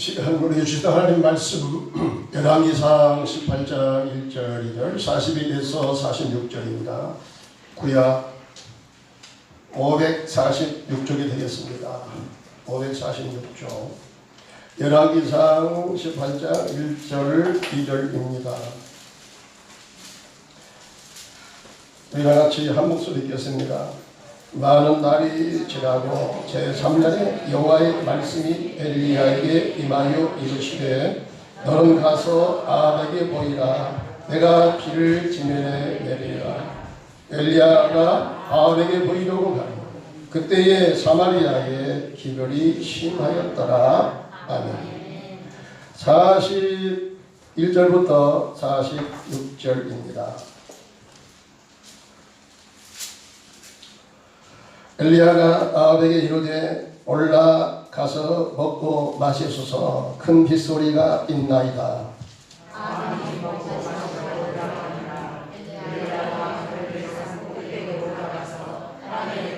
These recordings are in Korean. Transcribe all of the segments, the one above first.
우리 주시던 하나님 말씀 열왕기상 18장 1절 2절 41에서 46절입니다. 구약 546쪽이 되겠습니다. 546쪽 열왕기상 18장 1절 2절입니다. 우리가 같이 한 목소리 읽겠습니다. 많은 날이 지나고 제3년에 여호와의 말씀이 엘리야에게 임하여 이르시되 너는 가서 아합에게 보이라. 내가 비를 지면에 내리라. 엘리야가 아합에게 보이려고 가니 그때에 사마리아에 기별이 심하였더라. 아멘. 41절부터 46절입니다. 엘리야가 아합에게 이르되 올라가서 먹고 마시소서. 큰 빗소리가 있나이다. 아합이 먹고 마시러 올라가니라. 엘리야가 그를 산꼭대기에 올라가서 땅에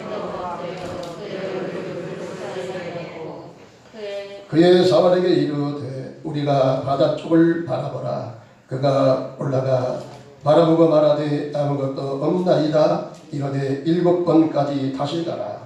그의 사발에게 이르되 우리가 바다 쪽을 바라보라. 그가 올라가 바라보고 말하되 아무것도 없나이다. 이르되 7번까지 다시 가라.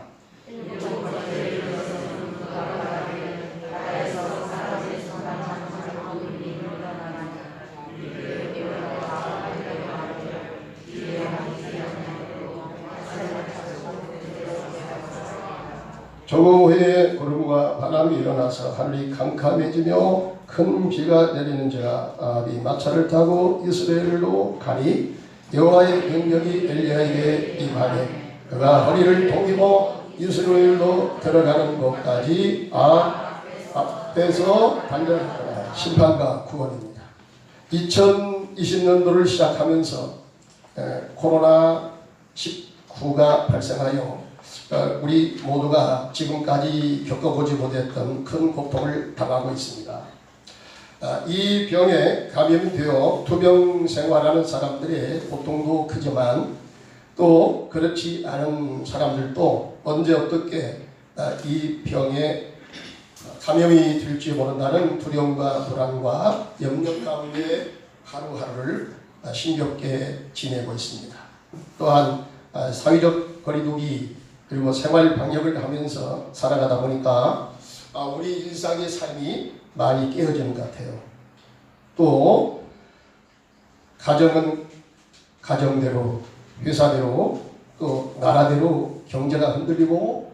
조금 후에 구름과 바람이 일어나서 하늘이 캄캄해지며 큰 비가 내리는지라. 아합이 마차를 타고 이스라엘로 가니 여호와의 명령이 엘리야에게 임하니 그가 허리를 동이고 이스라엘로 들어가는 곳까지 아합 앞에서 달려가라. 심판과 구원입니다. 2020년도를 시작하면서 코로나19가 발생하여 우리 모두가 지금까지 겪어보지 못했던 큰 고통을 당하고 있습니다. 이 병에 감염되어 투병 생활하는 사람들의 고통도 크지만 또 그렇지 않은 사람들도 언제 어떻게 이 병에 감염이 될지 모른다는 두려움과 불안과 염려 가운데 하루하루를 힘겹게 지내고 있습니다. 또한 사회적 거리두기 그리고 생활 방역을 하면서 살아가다 보니까 우리 일상의 삶이 많이 깨어지는 것 같아요. 또 가정은 가정대로, 회사대로, 또 나라대로 경제가 흔들리고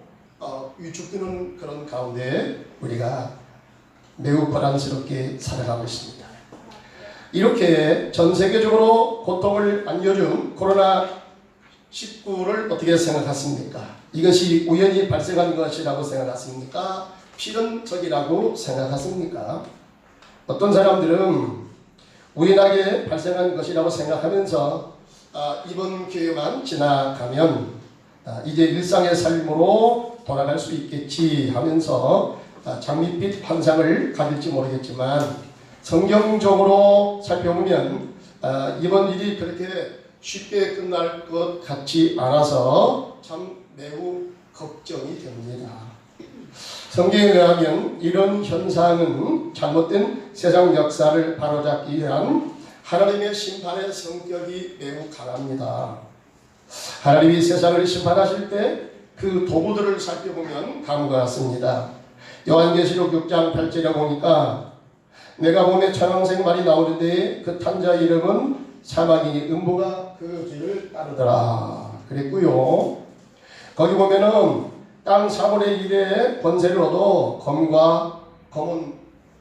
위축되는 그런 가운데 우리가 매우 불안스럽게 살아가고 있습니다. 이렇게 전 세계적으로 고통을 안겨준 코로나19를 어떻게 생각하십니까? 이것이 우연히 발생한 것이라고 생각하십니까? 필연적이라고 생각하십니까? 어떤 사람들은 우연하게 발생한 것이라고 생각하면서 이번 기회만 지나가면 이제 일상의 삶으로 돌아갈 수 있겠지 하면서 장밋빛 환상을 가질지 모르겠지만 성경적으로 살펴보면 이번 일이 그렇게 쉽게 끝날 것 같지 않아서 참 매우 걱정이 됩니다. 성경에 의하면 이런 현상은 잘못된 세상 역사를 바로잡기 위한 하나님의 심판의 성격이 매우 강합니다. 하나님이 세상을 심판하실 때 그 도구들을 살펴보면 다음과 같습니다. 요한계시록 6장 8절에 보니까 내가 보매 천왕생 말이 나오는데 그 탄자의 이름은 사망이니 음부가 그 길을 따르더라 그랬고요. 거기 보면은 땅 3분의 1의 권세를 얻어 검은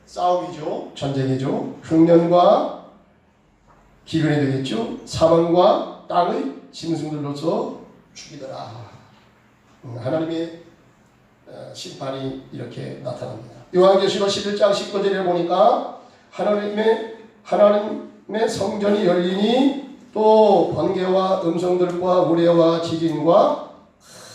싸움이죠. 전쟁이죠. 흉년과 기근이 되겠죠. 사망과 땅의 짐승들로서 죽이더라. 하나님의 심판이 이렇게 나타납니다. 요한계시록 11장 19절에 보니까 하나님의 성전이 열리니 또 번개와 음성들과 우레와 지진과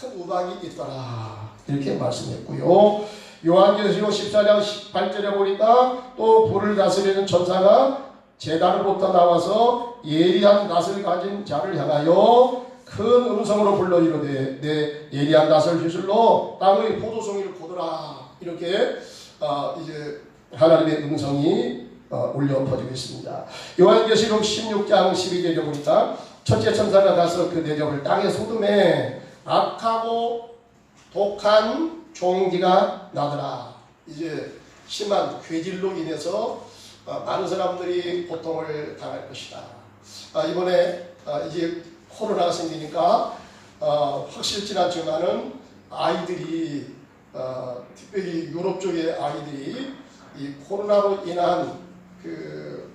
큰 우박이 있더라 이렇게 말씀했고요. 요한계시록 14장 18절에 보니까 또 불을 다스리는 천사가 제단으로부터 나와서 예리한 낫을 가진 자를 향하여 큰 음성으로 불러 이르되 내 예리한 낫을 휘슬러 땅의 포도송이를 거두라 이렇게 이제 하나님의 음성이 울려 퍼지고 있습니다. 요한계시록 16장 12절에 보니까 첫째 천사가 가서 그 대접을 땅의 소돔에 악하고 독한 종기가 나더라. 이제 심한 괴질로 인해서 많은 사람들이 고통을 당할 것이다. 이번에 이제 코로나가 생기니까 확실치 않지만은 아이들이 특별히 유럽 쪽의 아이들이 이 코로나로 인한 그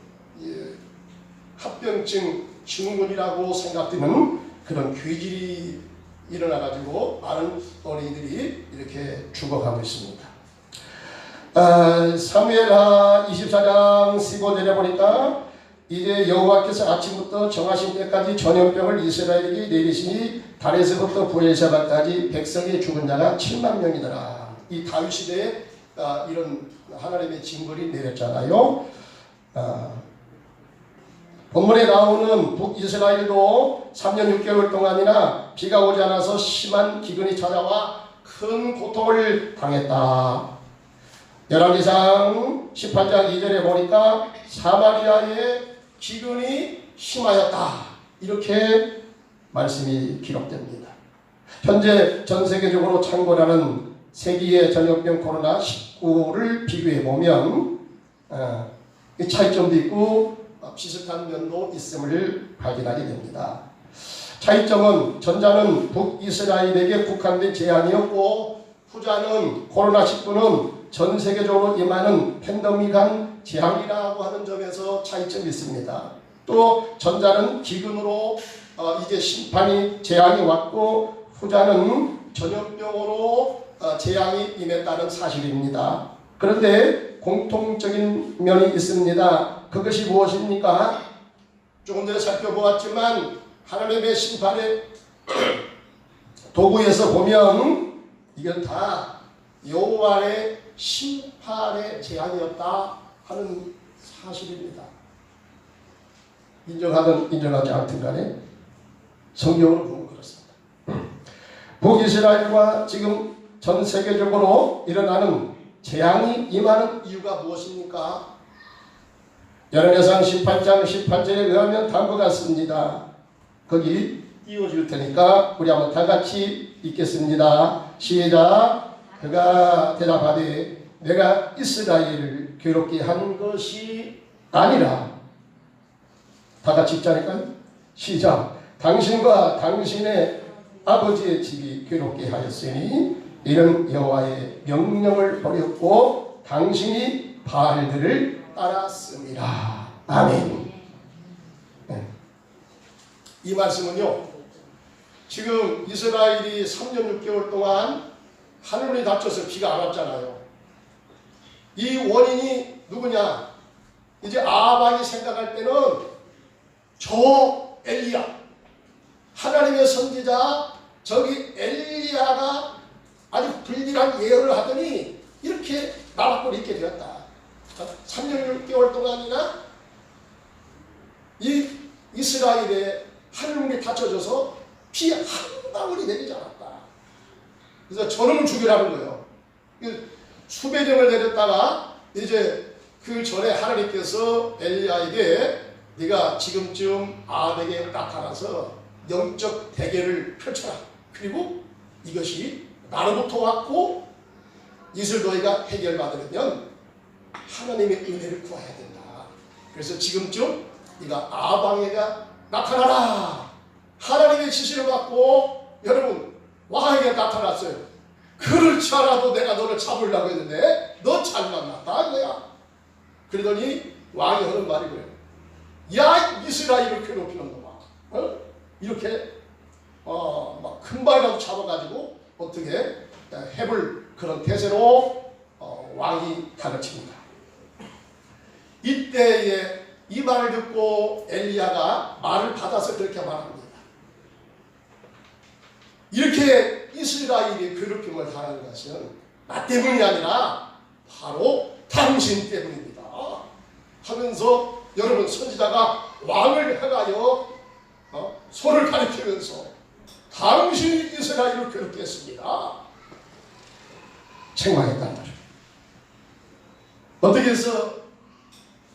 합병증 증후군이라고 생각되는 그런 괴질이 일어나가지고 많은 어린이들이 이렇게 죽어가고 있습니다. 사무엘하 24장 15절에 보니까 이제 여호와께서 아침부터 정하신 때까지 전염병을 이스라엘에게 내리시니 달에서부터 부엘세바까지 백성의 죽은 자가 7만 명이더라. 이 다윗 시대에 이런 하나님의 징벌이 내렸잖아요. 본문에 나오는 북이스라엘도 3년 6개월 동안이나 비가 오지 않아서 심한 기근이 찾아와 큰 고통을 당했다. 열왕기상 18장 2절에 보니까 사마리아의 기근이 심하였다. 이렇게 말씀이 기록됩니다. 현재 전 세계적으로 창궐하는 세기의 전염병 코로나19를 비교해 보면 차이점도 있고 비슷한 면도 있음을 확인하게 됩니다. 차이점은 전자는 북이스라엘에게 국한된 재앙이었고 후자는 코로나19는 전 세계적으로 임하는 팬데믹한 재앙이라고 하는 점에서 차이점이 있습니다. 또 전자는 기근으로 이제 심판이 재앙이 왔고 후자는 전염병으로 재앙이 임했다는 사실입니다. 그런데 공통적인 면이 있습니다. 그것이 무엇입니까? 조금 전에 살펴보았지만 하나님의 심판의 도구에서 보면 이건 다 여호와의 심판의 재앙이었다 하는 사실입니다. 인정하든 인정하지 않든 간에 성경으로 보면 그렇습니다. 북이스라엘과 지금 전 세계적으로 일어나는 재앙이 임하는 이유가 무엇입니까? 열왕기상 18장 18절에 의하면 다음과 같습니다. 거기 띄워줄 테니까 우리 한번 다 같이 읽겠습니다. 시작. 그가 대답하되 내가 이스라엘을 괴롭게 한 것이 아니라, 다 같이 읽자니까요. 시작. 당신과 당신의 아버지의 집이 괴롭게 하였으니 이는 여호와의 명령을 버렸고 당신이 바알들을 따랐습니다. 아멘. 네. 이 말씀은요, 지금 이스라엘이 3년 6개월 동안 하늘문이 닫혀서 비가 안 왔잖아요. 이 원인이 누구냐? 이제 아합이 생각할 때는 저 엘리야, 하나님의 선지자 저기 엘리야가 아주 불길한 예언을 하더니 이렇게 나락골이 있게 되었다. 3년 6개월 동안이나 이 이스라엘의 하늘문이 닫혀져서 비 한 방울이 내리지 않았다. 그래서 저놈을 죽이라는 거예요. 수배령을 내렸다가 이제 그 전에 하나님께서 엘리야에게 네가 지금쯤 아합에게 나타나서 영적 대결을 펼쳐라. 그리고 이것이 나로부터 왔고 이것을 너희가 해결받으려면 하나님의 은혜를 구해야 된다. 그래서 지금쯤 네가 아합 왕에게 나타나라. 하나님의 지시를 받고 여러분 왕에게 나타났어요. 그렇지 않아도 내가 너를 잡으려고 했는데 너 잘 만났다 이거야. 그러더니 왕이 하는 말이 그래요. 야 이스라엘을 괴롭히는 놈아. 이렇게 막 금방이라도 잡아가지고 어떻게 해볼 그런 태세로 왕이 가르칩니다. 이때에 이 말을 듣고 엘리야가 말을 받아서 그렇게 말합니다. 이렇게 이스라엘이 괴롭힘을 당하는 것은 나 때문이 아니라 바로 당신 때문입니다 하면서 여러분 선지자가 왕을 해가여 손을 가리키면서 당신이 이스라엘을 괴롭게 했습니다. 책망했단 말이에요. 어떻게 해서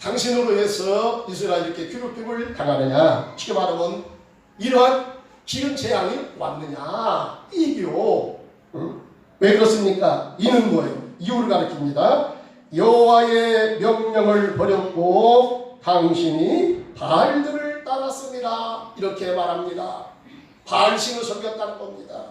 당신으로 해서 이스라엘에게 괴롭힘을 당하느냐? 쉽게 말하면 이러한 기근 재앙이 왔느냐? 이게요. 왜 그렇습니까? 이는 뭐예요? 이유를 가리킵니다. 여호와의 명령을 버렸고 당신이 바알들을 따랐습니다. 이렇게 말합니다. 바알신을 섬겼다는 겁니다.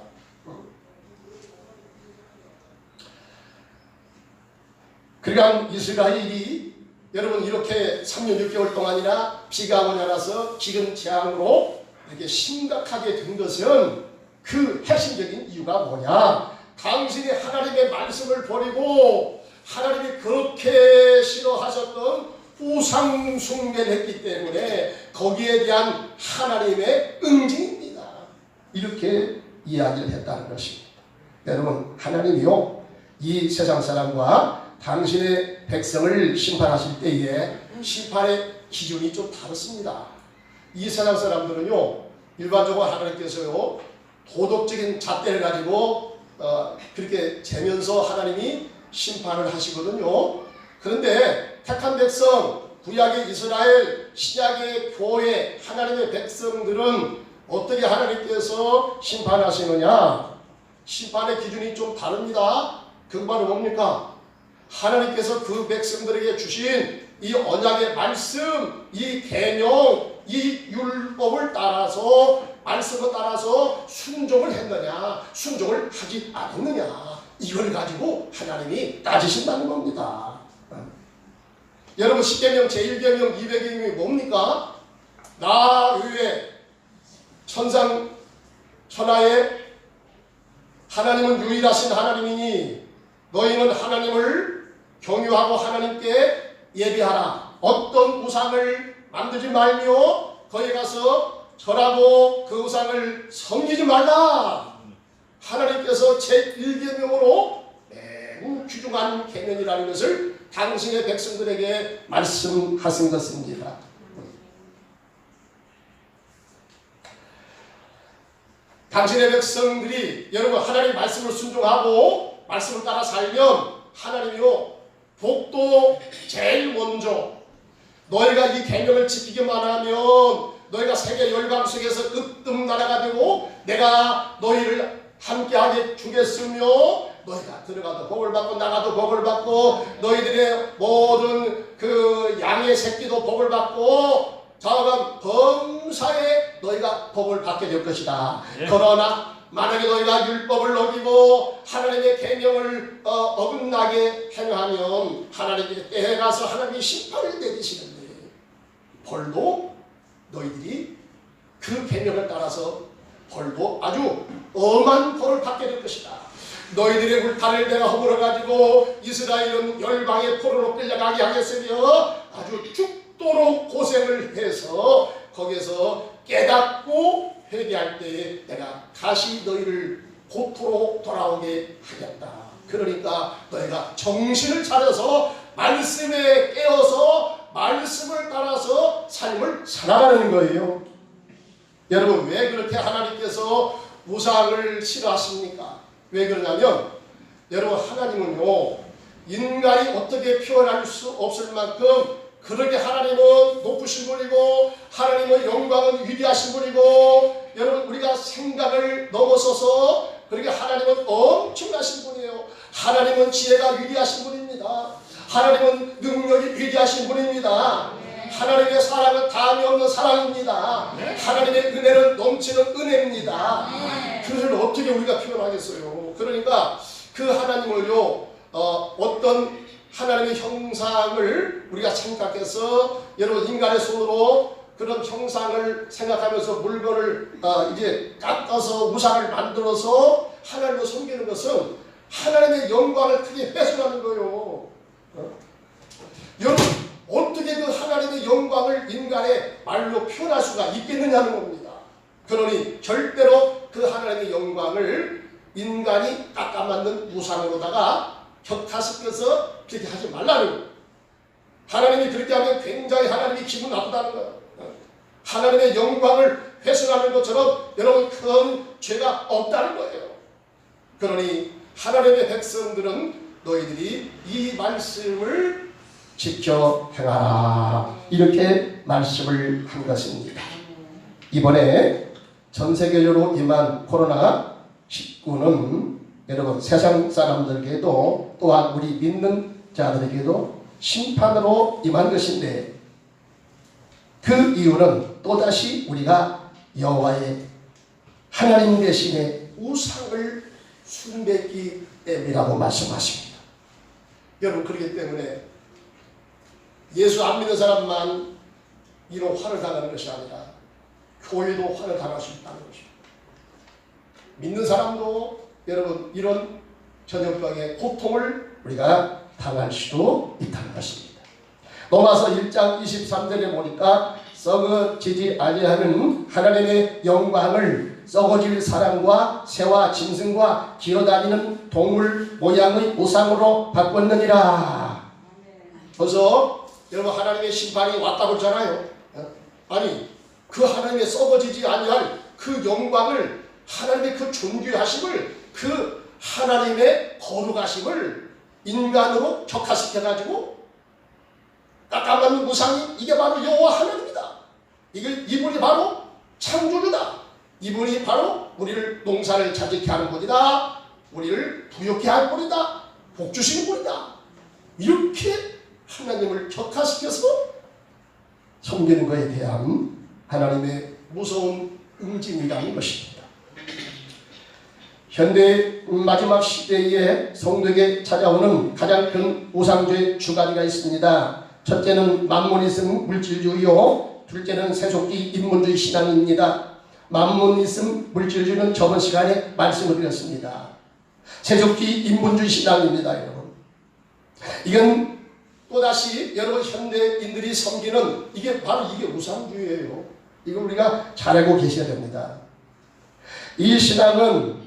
그러니까 이스라엘이 여러분 이렇게 3년 6개월 동안이나 비가 오지 않아서 기근 재앙으로 이렇게 심각하게 된 것은 그 핵심적인 이유가 뭐냐? 당신이 하나님의 말씀을 버리고 하나님이 그렇게 싫어하셨던 우상 숭배를 했기 때문에 거기에 대한 하나님의 응징입니다. 이렇게 이야기를 했다는 것입니다. 여러분 하나님이요 이 세상 사람과 당신의 백성을 심판하실 때에 심판의 기준이 좀 다릅니다. 이 세상 사람들은요 일반적으로 하나님께서요 도덕적인 잣대를 가지고 그렇게 재면서 하나님이 심판을 하시거든요. 그런데 택한 백성 구약의 이스라엘 신약의 교회 하나님의 백성들은 어떻게 하나님께서 심판하시느냐? 심판의 기준이 좀 다릅니다. 그 말은 뭡니까? 하나님께서 그 백성들에게 주신 이 언약의 말씀, 이 계명, 이 율법을 따라서 말씀을 따라서 순종을 했느냐, 순종을 하지 않았느냐, 이걸 가지고 하나님이 따지신다는 겁니다. 여러분 10계명, 제1계명, 200계명이 뭡니까? 나 외에 천상 천하에 하나님은 유일하신 하나님이니 너희는 하나님을 경유하고 하나님께 예비하라. 어떤 우상을 만들지 말며 거기 가서 절하고 그 우상을 섬기지 말라. 하나님께서 제1계명으로 매우 귀중한 계명이라는 것을 당신의 백성들에게 말씀하신 것입니다. 당신의 백성들이 여러분 하나님 말씀을 순종하고 말씀을 따라 살면 하나님이요 복도 제일 먼저 너희가 이 계명을 지키기만 하면 너희가 세계 열방 속에서 으뜸 나라가 되고 내가 너희를 함께하게 주겠으며 너희가 들어가도 복을 받고 나가도 복을 받고 너희들의 모든 그 양의 새끼도 복을 받고 자어간 범사에 너희가 복을 받게 될 것이다. 그러나 만약에 너희가 율법을 어기고 하나님의 계명을 어긋나게 행하면 하나님의 때에 가서 하나님이 심판을 내리시는데 벌도 너희들이 그 계명을 따라서 벌도 아주 엄한 벌을 받게 될 것이다. 너희들의 울타리를 내가 허물어가지고 이스라엘은 열방의 포로로 끌려가게 하겠으며 아주 죽도록 고생을 해서 거기서 깨닫고 회개할 때에 내가 다시 너희를 고토로 돌아오게 하겠다. 그러니까 너희가 정신을 차려서 말씀에 깨어서 말씀을 따라서 삶을 살아가는 거예요. 여러분 왜 그렇게 하나님께서 우상을 싫어하십니까? 왜 그러냐면 여러분 하나님은요 인간이 어떻게 표현할 수 없을 만큼 그렇게 하나님은 높으신 분이고 하나님의 영광은 위대하신 분이고 여러분 우리가 생각을 넘어서서 그렇게 하나님은 엄청나신 분이에요. 하나님은 지혜가 위대하신 분입니다. 하나님은 능력이 위대하신 분입니다. 하나님의 사랑은 담이 없는 사랑입니다. 하나님의 은혜는 넘치는 은혜입니다. 그것을 어떻게 우리가 표현하겠어요? 그러니까 그 하나님을요 어떤 하나님의 형상을 우리가 생각해서 여러분 인간의 손으로 그런 형상을 생각하면서 물건을 이제 깎아서 우상을 만들어서 하나님을 섬기는 것은 하나님의 영광을 크게 훼손하는 거예요. 여러분 어떻게 그 하나님의 영광을 인간의 말로 표현할 수가 있겠느냐는 겁니다. 그러니 절대로 그 하나님의 영광을 인간이 깎아만든 우상으로다가 격화시켜서 그렇게 하지 말라는 거예요. 하나님이 그렇게 하면 굉장히 하나님이 기분 나쁘다는 거예요. 하나님의 영광을 훼손하는 것처럼 여러분 큰 죄가 없다는 거예요. 그러니 하나님의 백성들은 너희들이 이 말씀을 지켜 행하라. 이렇게 말씀을 한 것입니다. 이번에 전 세계적으로 임한 코로나19는 여러분 세상 사람들에게도 또한 우리 믿는 자들에게도 심판으로 임한 것인데, 그 이유는 또다시 우리가 여호와의 하나님 대신에 우상을 숭배했기 때문이라고 말씀하십니다. 여러분, 그렇기 때문에 예수 안 믿는 사람만 이런 화를 당하는 것이 아니라 교회도 화를 당할 수 있다는 것입니다. 믿는 사람도 여러분 이런 전염병의 고통을 우리가 당할 수도 있다는 것입니다. 로마서 1장 23절에 보니까 썩어지지 아니하는 하나님의 영광을 썩어질 사람과 새와 짐승과 기어다니는 동물 모양의 우상으로 바꿨느니라. 그래서 여러분 하나님의 심판이 왔다고 했잖아요. 아니 그 하나님의 썩어지지 아니할 그 영광을, 하나님의 그 존귀하심을, 그 하나님의 거룩하심을 인간으로 격화시켜가지고 깎아맞는 우상이, 이게 바로 여호와 하나님이다. 이분이 바로 창조주다. 이분이 바로 우리를 농사를 자직케 하는 분이다. 우리를 부욕케 할 분이다. 복 주시는 분이다. 이렇게 하나님을 격화시켜서 섬기는 것에 대한 하나님의 무서운 응징이라는 것입니다. 현대 마지막 시대에 성도에게 찾아오는 가장 큰 우상주의 두 가지가 있습니다. 첫째는 만모니즘 물질주의요, 둘째는 세속주의 인본주의 신앙입니다. 만모니즘 물질주의는 저번 시간에 말씀을 드렸습니다. 세속주의 인본주의 신앙입니다. 여러분, 이건 또다시 여러분 현대인들이 섬기는, 이게 바로 이게 우상주의예요. 이걸 우리가 잘 알고 계셔야 됩니다. 이 신앙은,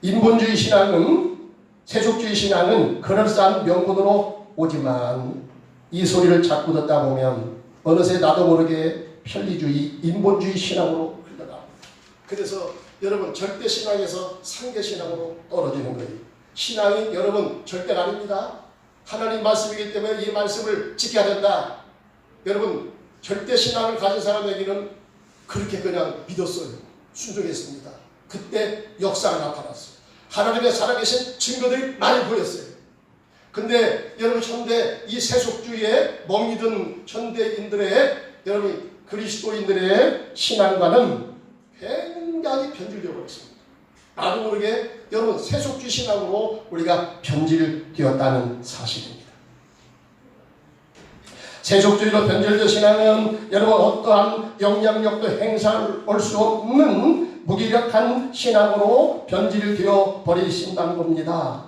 인본주의 신앙은, 세속주의 신앙은 그럴싸한 명분으로 오지만 이 소리를 자꾸 듣다 보면 어느새 나도 모르게 편리주의, 인본주의 신앙으로 흘러가. 그래서 여러분 절대신앙에서 상대신앙으로 떨어지는 거예요. 신앙이 여러분 절대가 아닙니다. 하나님 말씀이기 때문에 이 말씀을 지켜야 된다. 여러분 절대신앙을 가진 사람에게는 그렇게 그냥 믿었어요. 순종했습니다. 그때 역사가 나타났어요. 하나님의 살아계신 증거들이 많이 보였어요. 근데 여러분 현대 이 세속주의에 멍이든 현대인들의, 여러분 그리스도인들의 신앙과는 굉장히 변질되어 있습니다. 나도 모르게 여러분 세속주의 신앙으로 우리가 변질되었다는 사실입니다. 세속주의로 변질된 신앙은 여러분 어떠한 영향력도 행사할 수 없는 무기력한 신앙으로 변질되어 버리신다는 겁니다.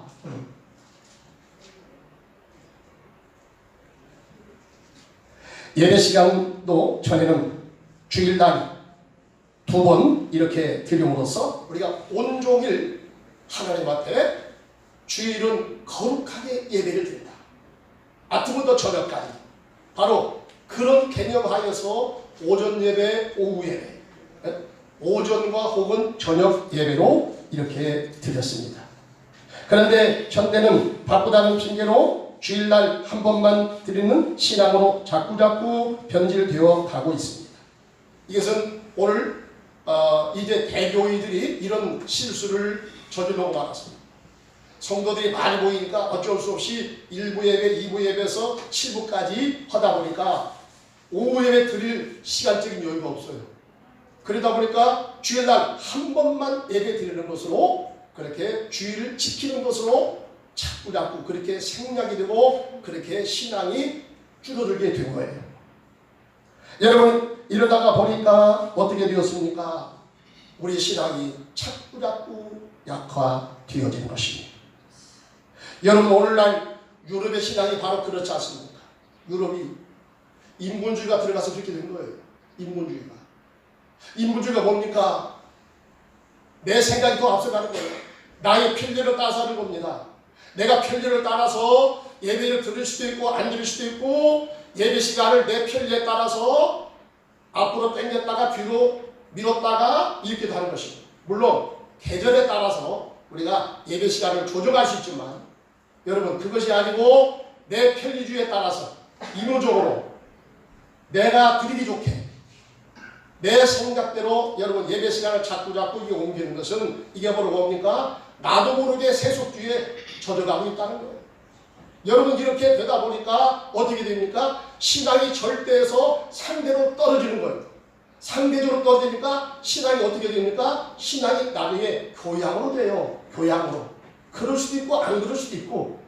예배 시간도 전에는 주일날 2번 이렇게 드림으로써 우리가 온종일 하나님 앞에 주일은 거룩하게 예배를 드린다. 아침부터 저녁까지. 바로 그런 개념하여서 오전 예배, 오후 예배, 오전과 혹은 저녁 예배로 이렇게 드렸습니다. 그런데 현대는 바쁘다는 핑계로 주일날 한 번만 드리는 신앙으로 자꾸자꾸 변질되어 가고 있습니다. 이것은 오늘 이제 대교회들이 이런 실수를 저질러 나갔습니다. 성도들이 많이 모이니까 어쩔 수 없이 1부 예배, 2부 예배에서 7부까지 하다 보니까 오후 예배 드릴 시간적인 여유가 없어요. 그러다 보니까 주일날 한 번만 예배 드리는 것으로, 그렇게 주일을 지키는 것으로 자꾸 그렇게 생략이 되고 그렇게 신앙이 줄어들게 된 거예요. 여러분 이러다가 보니까 어떻게 되었습니까? 우리 신앙이 자꾸 약화되어진 것입니다. 여러분 오늘날 유럽의 신앙이 바로 그렇지 않습니까? 유럽이 인본주의가 들어가서 그렇게 된 거예요. 인본주의가 뭡니까? 내 생각이 더 앞서가는 거예요. 나의 편리를 따라서 하는 겁니다. 내가 편리를 따라서 예배를 들을 수도 있고 안 들을 수도 있고, 예배 시간을 내 편리에 따라서 앞으로 당겼다가 뒤로 밀었다가 이렇게도 하는 것입니다. 물론 계절에 따라서 우리가 예배 시간을 조정할 수 있지만 여러분 그것이 아니고 내 편리주의에 따라서 이노적으로 내가 드리기 좋게 내 생각대로 여러분 예배 시간을 자꾸 이게 옮기는 것은 이게 바로 뭡니까? 나도 모르게 세속주의에 젖어가고 있다는 거예요. 여러분 이렇게 되다 보니까 어떻게 됩니까? 신앙이 절대에서 상대로 떨어지는 거예요. 상대적으로 떨어지니까 신앙이 어떻게 됩니까? 신앙이 나중에 교양으로 돼요. 교양으로. 그럴 수도 있고 안 그럴 수도 있고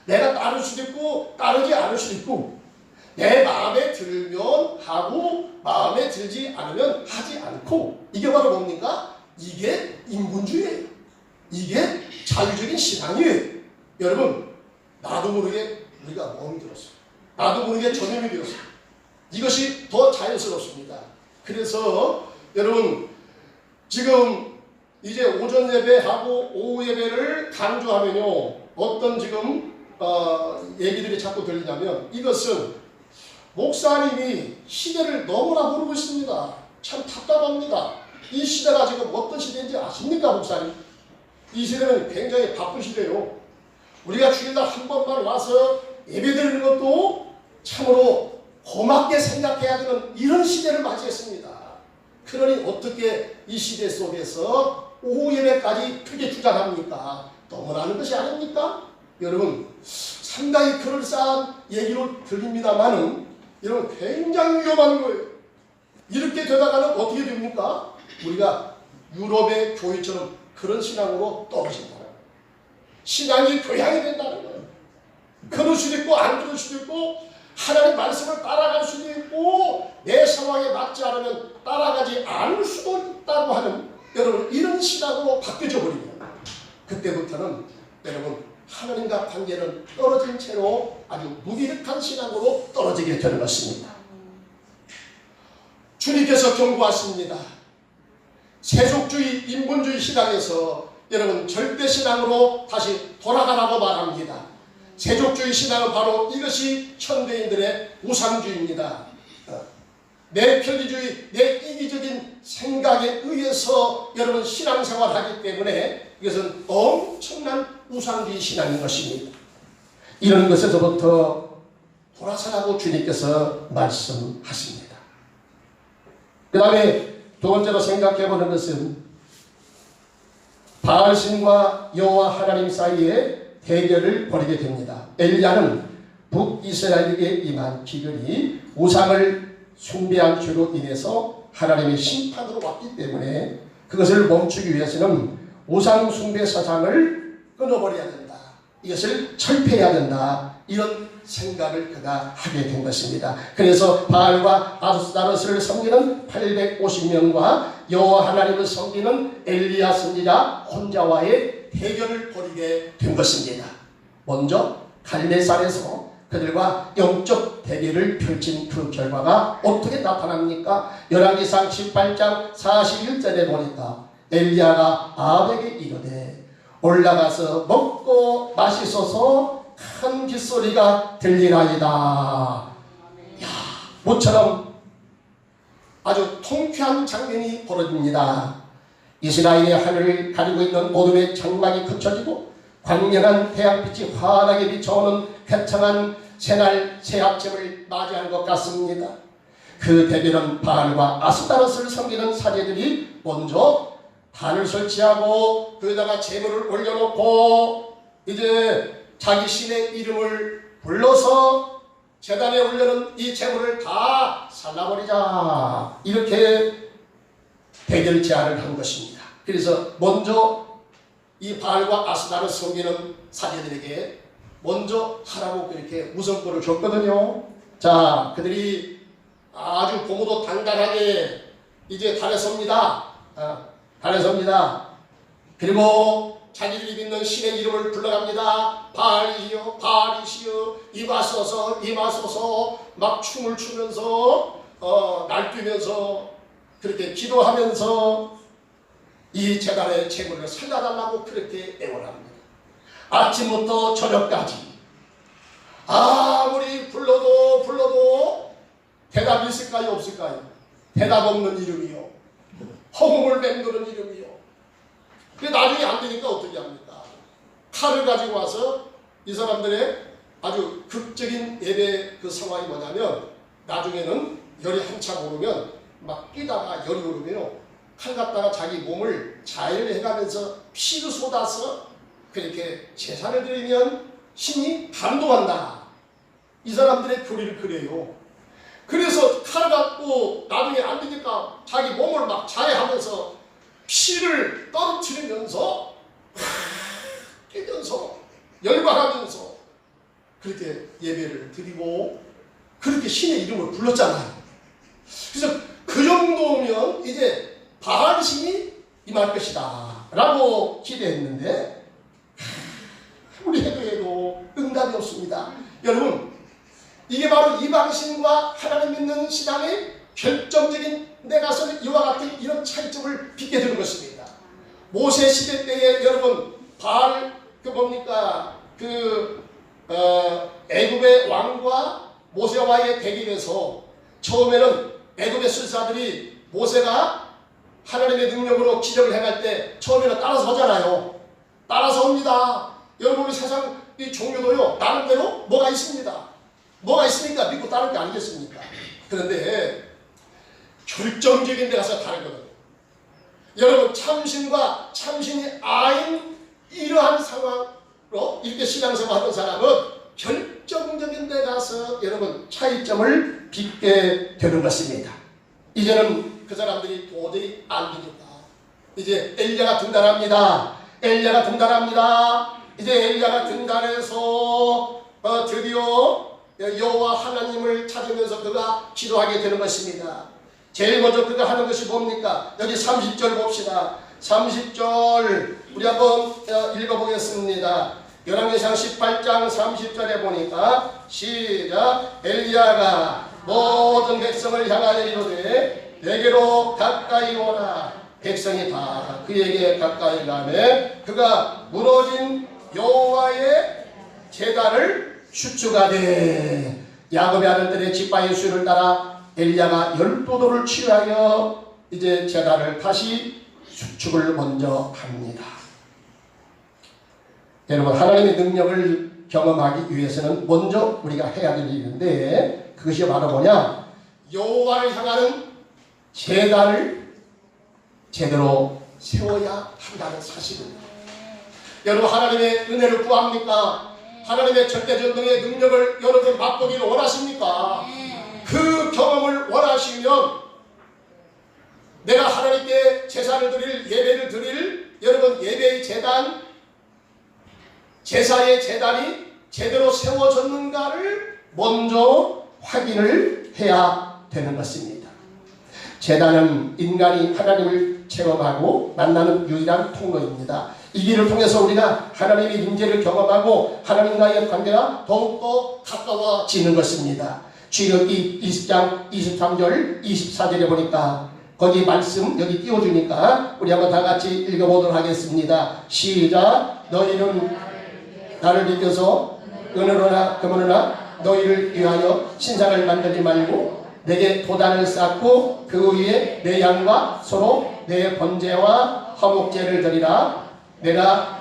내가 따를 수도 있고 따르지 않을 수도 있고 내 마음에 들면 하고 마음에 들지 않으면 하지 않고 이게 바로 뭡니까? 이게 인본주의예요. 이게 자유적인 신앙이에요. 여러분 나도 모르게 우리가 멍이 들었어요. 나도 모르게 전염이 되었어요. 이것이 더 자연스럽습니다. 그래서 여러분 지금 이제 오전 예배하고 오후 예배를 강조하면요 어떤 지금 얘기들이 자꾸 들리냐면 이것은 목사님이 시대를 너무나 모르고 있습니다. 참 답답합니다. 이 시대가 지금 어떤 시대인지 아십니까 목사님? 이 시대는 굉장히 바쁜 시대예요. 우리가 주일날 한 번만 와서 예배드리는 것도 참으로 고맙게 생각해야 되는 이런 시대를 맞이했습니다. 그러니 어떻게 이 시대 속에서 오후 예배까지 크게 주장합니까? 너무나는 것이 아닙니까? 여러분 상당히 그럴싸한 얘기로 들립니다만은 여러분 굉장히 위험한 거예요. 이렇게 되다가는 어떻게 됩니까? 우리가 유럽의 교회처럼 그런 신앙으로 떨어진다는 거예요. 신앙이 교양이 된다는 거예요. 그럴 수도 있고 안 그럴 수도 있고 하나님 말씀을 따라갈 수도 있고 내 상황에 맞지 않으면 따라가지 않을 수도 있다고 하는 여러분 이런 신앙으로 바뀌어져 버리면 그때부터는 여러분 하나님과 관계는 떨어진 채로 아주 무기력한 신앙으로 떨어지게 되는 것입니다. 주님께서 경고하십니다. 세속주의, 인본주의 신앙에서 여러분 절대신앙으로 다시 돌아가라고 말합니다. 세속주의 신앙은 바로 이것이 현대인들의 우상주의입니다. 내 편리주의, 내 이기적인 생각에 의해서 여러분 신앙생활을 하기 때문에 이것은 엄청난 우상주의 신앙인 것입니다. 이런 것에서부터 돌아서라고 주님께서 말씀하십니다. 그 다음에 두 번째로 생각해보는 것은 바알신과 여호와 하나님 사이에 대결을 벌이게 됩니다. 엘리야는 북이스라엘에게 임한 기근이 우상을 숭배한 죄로 인해서 하나님의 심판으로 왔기 때문에 그것을 멈추기 위해서는 우상 숭배 사상을 끊어버려야 된다. 이것을 철폐해야 된다. 이런 생각을 그가 하게 된 것입니다. 그래서 바알과 아스타롯을 섬기는 850명과 여호와 하나님을 섬기는 엘리야 선지자 혼자와의 대결을 벌이게 된 것입니다. 먼저 갈멜산에서 그들과 영적 대결을 펼친 그 결과가 어떻게 나타납니까? 열왕기상 18장 41절에 보니까 엘리야가 아합에게 이르되 올라가서 먹고 마시소서 큰 빗소리가 들리나이다. 야, 모처럼 아주 통쾌한 장면이 벌어집니다. 이스라엘의 하늘을 가리고 있는 어둠의 장막이 흩어지고 광명한 태양빛이 환하게 비춰오는 개창한 새날 새 아침을 맞이한 것 같습니다. 그 대결은 바알과 아스타롯을 섬기는 사제들이 먼저 단을 설치하고 거기다가 제물을 올려놓고 이제 자기 신의 이름을 불러서 제단에 올려놓은 이 제물을 다 살라버리자 이렇게 대결 제안을 한 것입니다. 그래서 먼저 이 바알과 아스타를 섬기는 사제들에게 먼저 하라고 그렇게 우선권을 줬거든요. 자, 그들이 아주 고무도 당당하게 이제 달에 섭니다. 달에 섭니다. 그리고 자기들이 믿는 신의 이름을 불러갑니다. 바알이시여 바알이시여 임하소서 임하소서 막 춤을 추면서 날뛰면서 그렇게 기도하면서 이 제단의 제물을 살려달라고 그렇게 애원합니다. 아침부터 저녁까지 아무리 불러도 대답이 있을까요 없을까요? 대답 없는 이름이요. 허공을 맴도는 이름이요. 근데 나중에 안 되니까 어떻게 합니까? 칼을 가지고 와서 이 사람들의 아주 극적인 예배 그 상황이 뭐냐면 나중에는 열이 한참 오르면 막 뛰다가 열이 오르면 칼 갖다가 자기 몸을 자일해가면서 피를 쏟아서 그렇게 제사를 드리면 신이 감동한다. 이 사람들의 교리를 그래요. 그래서 칼 갖고 나중에 안 되니까 자기 몸을 막 자해하면서 피를 떨어뜨리면서 뛰면서 열광하면서 그렇게 예배를 드리고 그렇게 신의 이름을 불렀잖아요. 그래서 그 정도면 이제 바알 신이 임할 것이다 라고 기대했는데 아무리 해도 응답이 없습니다. 여러분, 이게 바로 이방신과 하나님 믿는 신앙의 결정적인 내 가슴에 이와 같은 이런 차이점을 빚게 되는 것입니다. 모세 시대 때에 여러분 바알 애굽의 왕과 모세와의 대결에서 처음에는 애굽의 술사들이 모세가 하나님의 능력으로 기적을 행할 때 처음에는 따라서 하잖아요. 따라서 옵니다. 여러분, 우리 세상 이 종교도요 나름대로 뭐가 있습니다. 뭐가 있으니까 믿고 따를 게 아니겠습니까? 그런데 결정적인 데 가서 다르거든요. 여러분, 참신과 참신이 아닌 이러한 상황으로 이렇게 신앙생활 하는 사람은 결정적인 데 가서 여러분 차이점을 빚게 되는 것입니다. 이제는 그 사람들이 도저히 안 됩니다. 이제 엘리야가 등단합니다. 엘리야가 등단합니다. 이제 엘리야가 등단해서 드디어 여호와 하나님을 찾으면서 그가 기도하게 되는 것입니다. 제일 먼저 그가 하는 것이 뭡니까? 여기 30절 봅시다. 30절 우리 한번 읽어보겠습니다. 열왕기상 18장 30절에 보니까 시작. 엘리야가 모든 백성을 향하여 이르되 내게로 가까이 오라. 백성이 다 그에게 가까이 가매 그가 무너진 여호와의 제단을 수축하되 야곱의 아들들의 지파의 수를 따라 엘리야가 12도를 취하여 이제 제단을 다시 수축을 먼저 합니다. 여러분, 하나님의 능력을 경험하기 위해서는 먼저 우리가 해야 될 일인데 그것이 바로 뭐냐? 여호와를 향하는 제단을 제대로 세워야 한다는 사실입니다. 여러분, 하나님의 은혜를 구합니까? 하나님의 절대전능의 능력을 여러분 맛보기를 원하십니까? 그 경험을 원하시면 내가 하나님께 제사를 드릴, 예배를 드릴 여러분 예배의 제단, 제사의 제단이 제대로 세워졌는가를 먼저 확인을 해야 되는 것입니다. 제단은 인간이 하나님을 체험하고 만나는 유일한 통로입니다. 이 길을 통해서 우리가 하나님의 임재를 경험하고 하나님과의 관계가 더욱더 가까워지는 것입니다. 출애굽기 20장 23절 24절에 보니까 거기 말씀 여기 띄워주니까 우리 한번 다 같이 읽어보도록 하겠습니다. 시작. 너희는 나를 믿어서 은으로나 금으로나 너희를 위하여 신상을 만들지 말고 내게 도단을 쌓고 그 위에 내 양과 소로 내 번제와 화목제를 드리라. 내가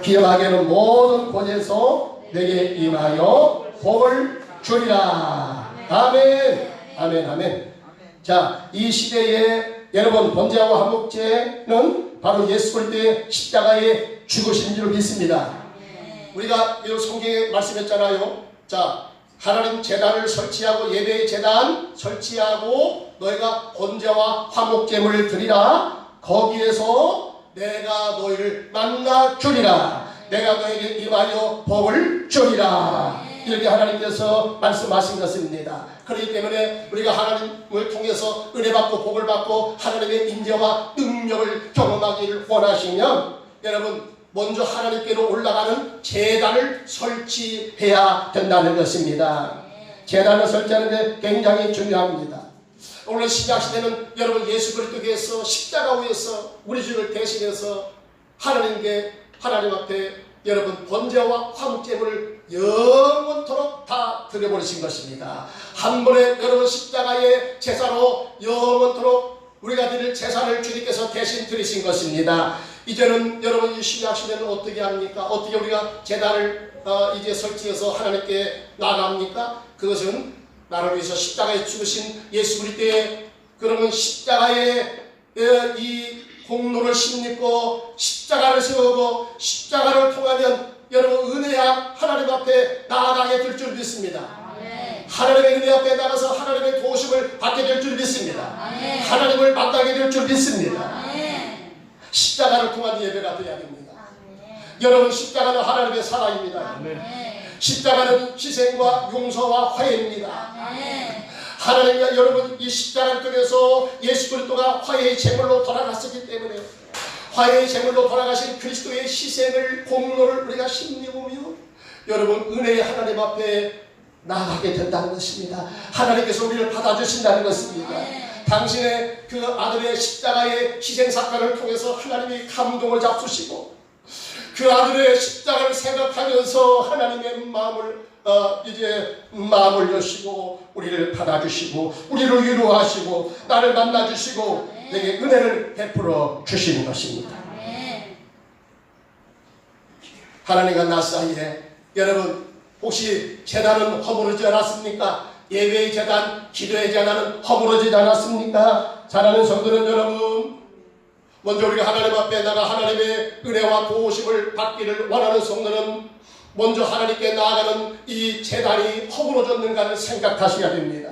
기억하게는 모든 곳에서 내게 임하여 복을 주리라. 아멘. 아멘. 아멘. 자, 이 시대에 여러분 번제와 화목제는 바로 예수 그리스도의 십자가에 죽으신 줄 믿습니다. 우리가 이 성경에 말씀했잖아요. 자, 하나님 제단을 설치하고 예배의 제단 설치하고 너희가 번제와 화목제물을 드리라. 거기에서 내가 너희를 만나 주리라. 내가 너희에게 임하여 복을 주리라. 이렇게 하나님께서 말씀하신 것입니다. 그렇기 때문에 우리가 하나님을 통해서 은혜 받고 복을 받고 하나님의 인재와 능력을 경험하기를 원하시면 여러분 먼저 하나님께로 올라가는 제단을 설치해야 된다는 것입니다. 제단을 설치하는 데 굉장히 중요합니다. 오늘 신약시대는 여러분 예수 그리스도께서 십자가 위에서 우리 죄를 대신해서 하나님 앞에 여러분 번제와 화목제물을 영원토록 다 드려버리신 것입니다. 한 번에 여러분 십자가의 제사로 영원토록 우리가 드릴 제사를 주님께서 대신 드리신 것입니다. 이제는 여러분 이 신약 시대는 어떻게 합니까? 어떻게 우리가 제단을 이제 설치해서 하나님께 나갑니까? 그것은 나를 위해서 십자가에 죽으신 예수 그리스도의 그러면 십자가의 이 공로를 심고 십자가를 세우고 십자가를 통하면 여러분 은혜야 하나님 앞에 나아가게 될 줄 믿습니다. 하나님의 은혜 앞에 나가서 하나님의 도우심을 받게 될 줄 믿습니다. 하나님을 만나게 될 줄 믿습니다. 십자가를 통한 예배가 되어야 됩니다. 여러분 십자가는 하나님의 사랑입니다. 십자가는 희생과 용서와 화해입니다. 하나님과 여러분 이 십자가를 통해서 예수 그리스도가 화해의 제물로 돌아갔었기 때문에 화해의 제물로 돌아가신 그리스도의 희생을 공로를 우리가 힘입으며 여러분 은혜의 하나님 앞에 나아가게 된다는 것입니다. 하나님께서 우리를 받아주신다는 것입니다. 당신의 그 아들의 십자가의 희생사건을 통해서 하나님이 감동을 잡수시고 그 아들의 십자가를 생각하면서 하나님의 마음을 마음을 여시고 우리를 받아주시고 우리를 위로하시고 나를 만나주시고 내게 은혜를 베풀어 주시는 것입니다. 하나님과 나 사이에 여러분 혹시 제단은 허물어지지 않았습니까? 예배의 제단, 기도의 제단은 허물어지지 않았습니까? 사랑하는 성도는 여러분 먼저 우리가 하나님 앞에 나가 하나님의 은혜와 도우심을 받기를 원하는 성도는 먼저 하나님께 나아가는 이 제단이 허물어졌는가를 생각하셔야 됩니다.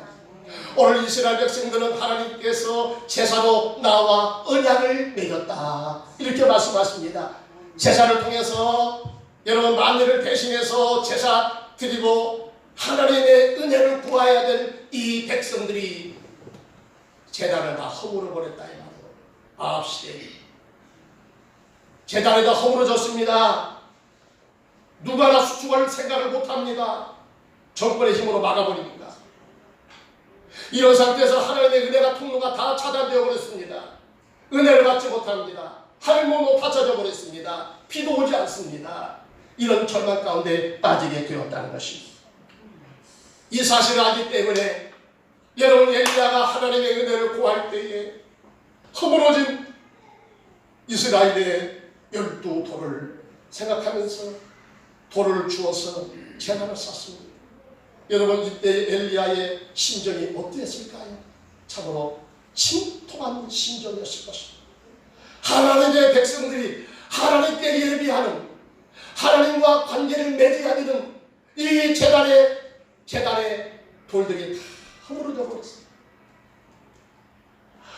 오늘 이스라엘 백성들은 하나님께서 제사로 나와 언약을 맺었다 이렇게 말씀하십니다. 제사를 통해서 여러분 만민을 대신해서 제사 드리고 하나님의 은혜를 구해야 될 이 백성들이 제단을 다 허물어 버렸다 이 말이에요. 아합시대 제단이 다 허물어졌습니다. 누가 하나 수축할 생각을 못합니다. 정권의 힘으로 막아버리니까. 이런 상태에서 하나님의 은혜가 통로가 다 차단되어 버렸습니다. 은혜를 받지 못합니다. 하늘문도 닫혀져 버렸습니다. 비도 오지 않습니다. 이런 절망 가운데 빠지게 되었다는 것입니다. 이 사실을 알기 때문에 여러분 엘리야가 하나님의 은혜를 구할 때에 허물어진 이스라엘의 12돌을 생각하면서 돌을 주어서 제단을 쌓습니다. 여러분 이때 엘리야의 심정이 어땠을까요? 참으로 침통한 심정이었을 것입니다. 하나님의 백성들이 하나님께 예비하는 하나님과 관계를 맺어야 되는 이 제단의 돌들이 다 허물어져 버렸습니다.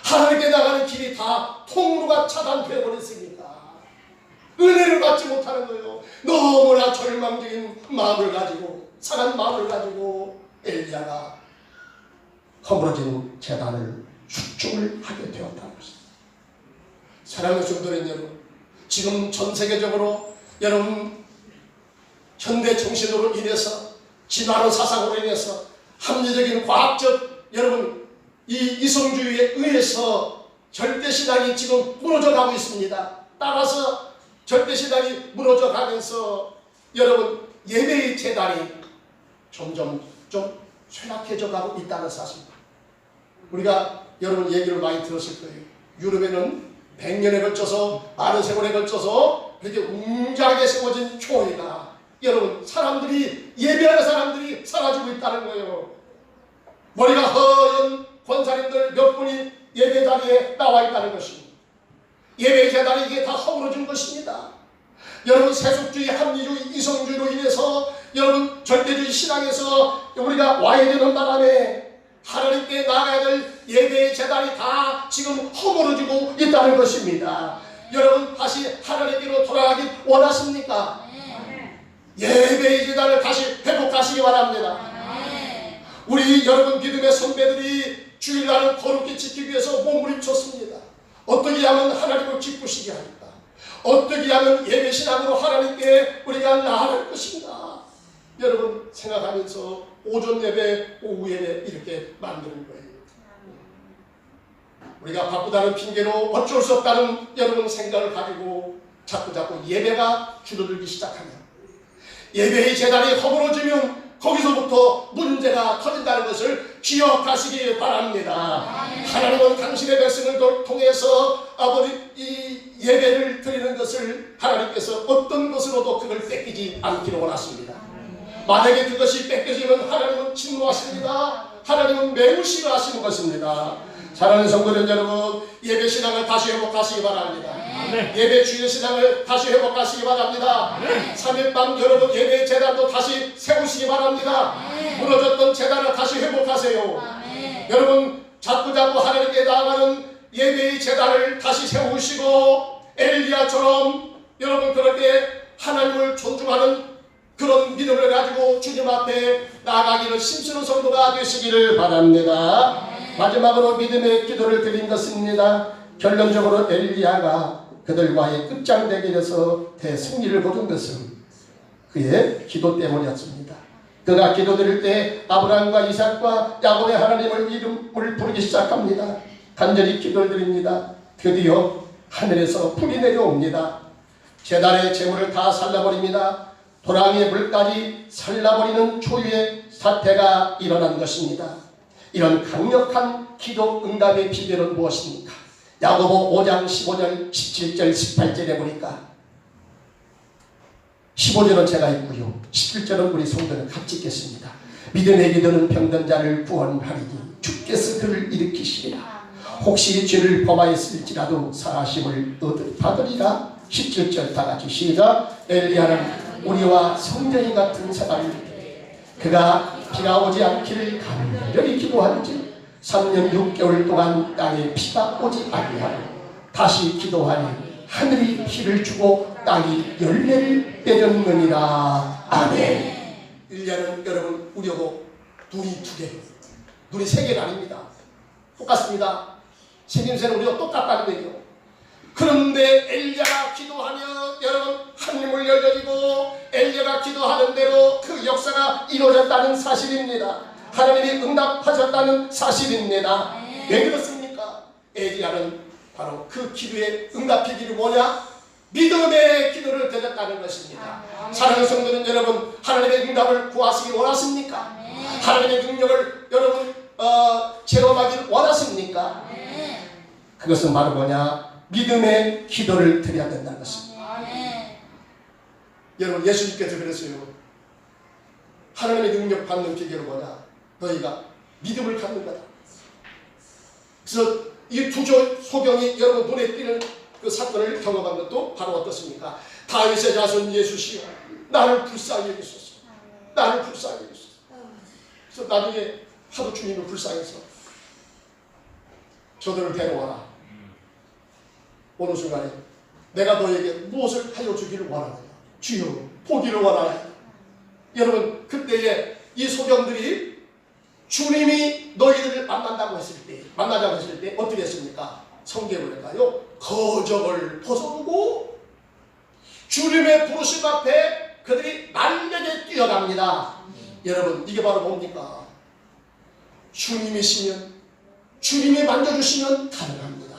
하나님께 나가는 길이 다 통로가 차단되어 버렸으니까 은혜를 받지 못하는 거예요. 너무나 절망적인 마음을 가지고 상한 마음을 가지고 엘리야가 허물어진 제단을 수축을 하게 되었다는 것입니다. 사랑하는 성도는 여러분 지금 전 세계적으로 여러분 현대 정신으로 인해서 진화론 사상으로 인해서 합리적인 과학적 여러분 이 이성주의에 의해서 절대신앙이 지금 무너져 가고 있습니다. 따라서 절대신앙이 무너져 가면서 여러분 예배의 제단이 점점 좀 쇠락해져 가고 있다는 사실입니다. 우리가 여러분 얘기를 많이 들었을 거예요. 유럽에는 100년에 걸쳐서 많은 세월에 걸쳐서 그렇게 웅장하게 세워진 교회가 여러분 사람들이 예배하는 사람들이 사라지고 있다는 거예요. 머리가 허연 권사님들 몇 분이 예배 자리에 나와 있다는 것입니다. 예배 제단이 이게 다 허물어진 것입니다. 여러분 세속주의, 합리주의, 이성주의로 인해서 여러분 절대주의 신앙에서 우리가 와야 되는 바람에 하나님께 나가야 될 예배의 제단이 다 지금 허물어지고 있다는 것입니다. 여러분 다시 하나님께로 돌아가기 원하십니까? 예배의 제단을 다시 회복하시기 바랍니다. 우리 여러분 믿음의 선배들이 주일날을 거룩히 지키기 위해서 몸부림쳤습니다. 어떻게 하면 하나님을 기쁘시게 할까? 어떻게 하면 예배신앙으로 하나님께 우리가 나아갈 것인가? 여러분 생각하면서 오전 예배, 오후 예배 이렇게 만드는 거예요. 우리가 바쁘다는 핑계로 어쩔 수 없다는 여러분 생각을 가지고 자꾸 예배가 줄어들기 시작하면 예배의 제단이 허물어지면 거기서부터 문제가 터진다는 것을 기억하시기 바랍니다. 하나님은 당신의 백성을 통해서 아버지 이 예배를 드리는 것을 하나님께서 어떤 것으로도 그걸 뺏기지 않기를 원하십니다. 만약에 그것이 뺏겨지면 하나님은 진노하십니다. 하나님은 매우 싫어하시는 것입니다. 사랑하는 성도들 여러분, 예배 신앙을 다시 회복하시기 바랍니다. 예배 주일 신앙을 다시 회복하시기 바랍니다. 3일밤 여러분 예배 재단도 다시 세우시기 바랍니다. 무너졌던 재단을 다시 회복하세요. 여러분 자꾸자꾸 하나님께 나아가는 예배의 재단을 다시 세우시고 엘리야처럼 여러분 그렇게 하나님을 존중하는 그런 믿음을 가지고 주님 앞에 나아가기를 힘쓰는 성도가 되시기를 바랍니다. 마지막으로 믿음의 기도를 드린 것입니다. 결론적으로 엘리야가 그들과의 끝장 대결에서 대승리를 거둔 것은 그의 기도 때문이었습니다. 그가 기도드릴 때 아브라함과 이삭과 야곱의 하나님을 이름을 부르기 시작합니다. 간절히 기도를 드립니다. 드디어 하늘에서 불이 내려옵니다. 제단의 재물을 다 살라버립니다. 도랑의 물까지 살라버리는 초유의 사태가 일어난 것입니다. 이런 강력한 기도 응답의 비결은 무엇입니까? 야고보 5장 15절 17절 18절에 보니까 15절은 제가 있고요 17절은 우리 성도는 같이 읽겠습니다. 믿음의 기도는 병든 자를 구원하리니 주께서 그를 일으키시리라. 혹시 죄를 범하였을지라도 사하심을 받으리라. 17절 다 같이 시작. 엘리야는 우리와 성전이 같은 사람입니다. 그가 비가 오지 않기를 간절히 기도한지 3년 6개월 동안 땅에 비가 오지 아니하고 다시 기도하니 하늘이 비를 주고 땅이 열매를 맺었느니라. 아멘. 엘리야는 여러분 우리하고 눈이 두 개, 눈이 세 개가 아닙니다. 똑같습니다. 생김새는 우리가 똑같다는 얘기요. 그런데 엘리야가 기도하면 여러분 하늘문이 열려지고 엘리야가 기도하는 대로 그 역사가 이루어졌다는 사실입니다. 하나님이 응답하셨다는 사실입니다. 왜 그렇습니까? 엘리야는 바로 그 기도의 응답의 길이 뭐냐? 믿음의 기도를 드렸다는 것입니다. 사랑하는 성도는 여러분 하나님의 응답을 구하시기 원하십니까? 하나님의 능력을 여러분 체험하기 원하십니까? 그것은 바로 뭐냐? 믿음의 기도를 드려야 된다는 것입니다. 여러분 예수님께서 그랬어요. 하나님의 능력 받는 비결은 뭐냐? 너희가 믿음을 갖는 거다. 그래서 이 두 소경이 여러분 눈에 띄는 그 사건을 경험한 것도 바로 어떻습니까? 다윗의 자손 예수시여 나를 불쌍히 여기소서. 나를 불쌍히 여기소서. 그래서 나중에 하도 주님을 불쌍해서 저들을 데려와라. 어느 순간에 내가 너에게 무엇을 하여 주기를 원하느냐? 주여 보기를 원하느냐? 여러분 그때에 이 소경들이 주님이 너희들을 만나자고 했을 때 어떻게 했습니까? 성경을까요? 거적을 벗어두고 주님의 부르심 앞에 그들이 날려게 뛰어갑니다. 여러분 이게 바로 뭡니까? 주님이시면 주님이 만져주시면 가능합니다.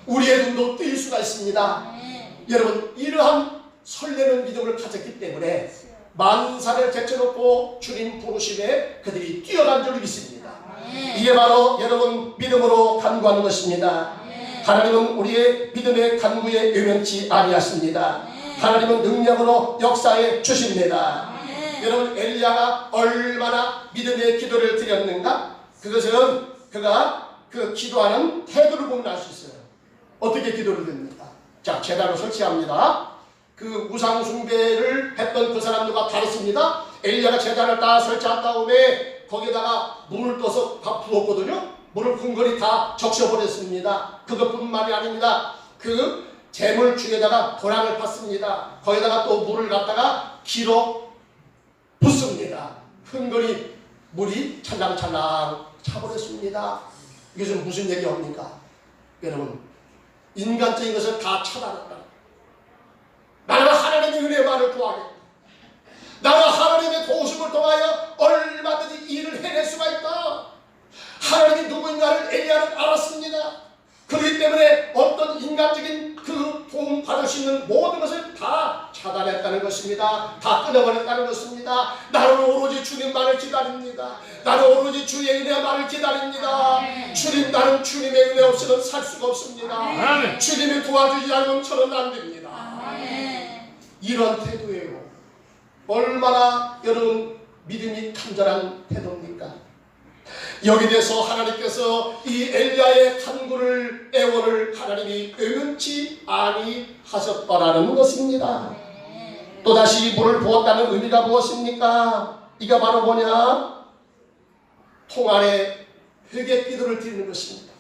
우리의 눈도 뜨일 수가 있습니다. 여러분 이러한 설레는 믿음을 가졌기 때문에 만사를 제쳐놓고 주님 부르심에 그들이 뛰어간 줄 믿습니다. 이게 바로 여러분 믿음으로 간구하는 것입니다. 하나님은 우리의 믿음의 간구에 외면치 아니하십니다. 하나님은 능력으로 역사해 주십니다. 여러분 엘리야가 얼마나 믿음의 기도를 드렸는가? 그것은 그가 그 기도하는 태도를 보면 알 수 있어요. 어떻게 기도를 드립니까? 자, 제단을 설치합니다. 그 우상 숭배를 했던 그 사람들과 다르습니다. 엘리야가 제단을 다 설치한 다음에 거기다가 물을 떠서 다 부었거든요. 물을 근거리 다 적셔버렸습니다. 그것뿐만이 아닙니다. 그 재물 중에다가 도랑을 팠습니다. 거기다가 또 물을 갖다가 기로 붓습니다. 근거리 물이 찰랑찰랑 차버렸습니다. 이것은 무슨 얘기입니까? 여러분 인간적인 것을 다 차단한다. 나는 하나님의 은혜만을 구하겠다. 나는 하나님의 도우심을 통하여 얼마든지 일을 해낼 수가 있다. 하나님이 누구인가를 엘리야는 알았습니다. 그렇기 때문에 어떤 인간적인 그 도움 받을 수 있는 모든 것을 다 차단했다는 것입니다. 다 끊어버렸다는 것입니다. 나는 오로지 주님만을 기다립니다. 나는 오로지 주의 은혜만을 기다립니다. 주님, 나는 주님의 은혜 없이는 살 수가 없습니다. 주님이 도와주지 않으면 저는 안 됩니다. 이런 태도예요. 얼마나 여러분 믿음이 간절한 태도입니까? 여기 대해서 하나님께서 이 엘리야의 간구를, 애원을 하나님이 의문치 아니하셨더라는 것입니다. 또다시 물을 부었다는 의미가 무엇입니까? 이가 바로 뭐냐? 통 안에 회개 기도를 드리는 것입니다.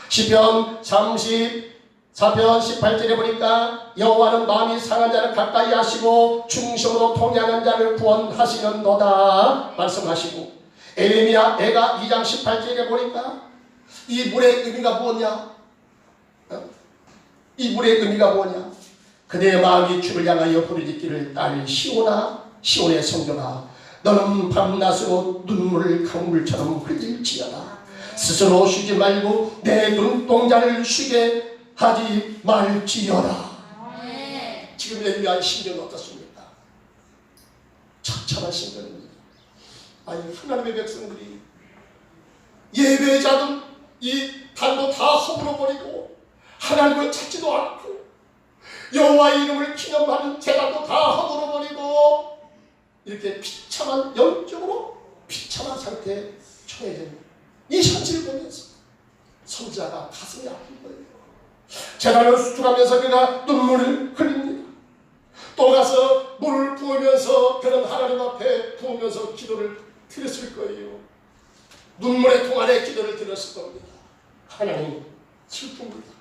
시편 34편 18절에 보니까 여호와는 마음이 상한 자를 가까이 하시고 중심으로 통행하는 자를 구원하시는도다 말씀하시고, 에레미야 애가 2장 18절에 보니까 이 물의 의미가 뭐냐? 이 물의 의미가 뭐냐? 그대의 마음이 주를 향하여 부르짖기를 딸 시온아, 시온의 성전아, 너는 밤낮으로 눈물을 강물처럼 흘릴지어다. 스스로 쉬지 말고 내 눈동자를 쉬게 하지 말지어다. 지금 엘리야의 심정은 어떻습니까? 처참한 심정입니다. 아니, 하나님의 백성들이 예배자든 이 단도 다 허물어버리고 하나님을 찾지도 않고 여호와의 이름을 기념하는 제단도 다 허물어버리고 이렇게 비참한, 영적으로 비참한 상태에 처해진 이 현실을 보면서 선지자가 가슴이 아픈 거예요. 제단을 수술하면서 그가 눈물을 흘립니다. 또 가서 물을 부으면서 그는 하나님 앞에 부으면서 기도를 드렸을 거예요. 눈물의 통 안에 기도를 드렸을 겁니다. 하나님 슬픕니다.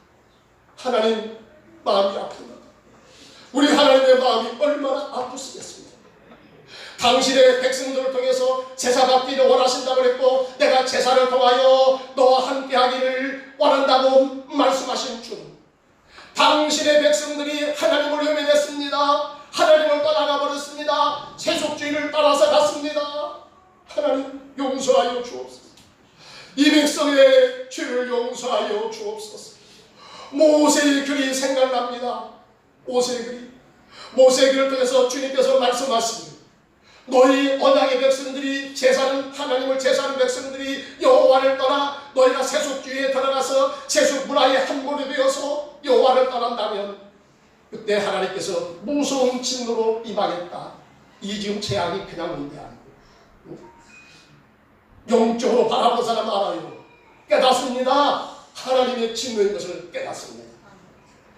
하나님 마음이 아픕니다. 우리 하나님의 마음이 얼마나 아프시겠습니까? 당신의 백성들을 통해서 제사 받기를 원하신다고 했고, 내가 제사를 통하여 너와 함께 하기를 원한다고 말씀하신 주, 당신의 백성들이 하나님을 외면했습니다. 하나님을 떠나가 버렸습니다. 세속주의를 따라서 갔습니다. 하나님 용서하여 주옵소서. 이 백성의 죄를 용서하여 주옵소서. 모세의 글이 생각납니다. 모세의 글이, 모세의 글을 통해서 주님께서 말씀하십니다. 너희 언약의 백성들이, 제사는 하나님을 제사하는 백성들이 여호와를 떠나 너희가 세속주의에 들어가서 세속 문화의 함몰이 되어서 여호와를 떠난다면 그때 하나님께서 무서운 진노로 임하겠다. 이 지금 재앙이 그냥 온 게 아니고 영적으로 바라보는 사람 알아요. 깨닫습니다. 하나님의 진노인 것을 깨닫습니다.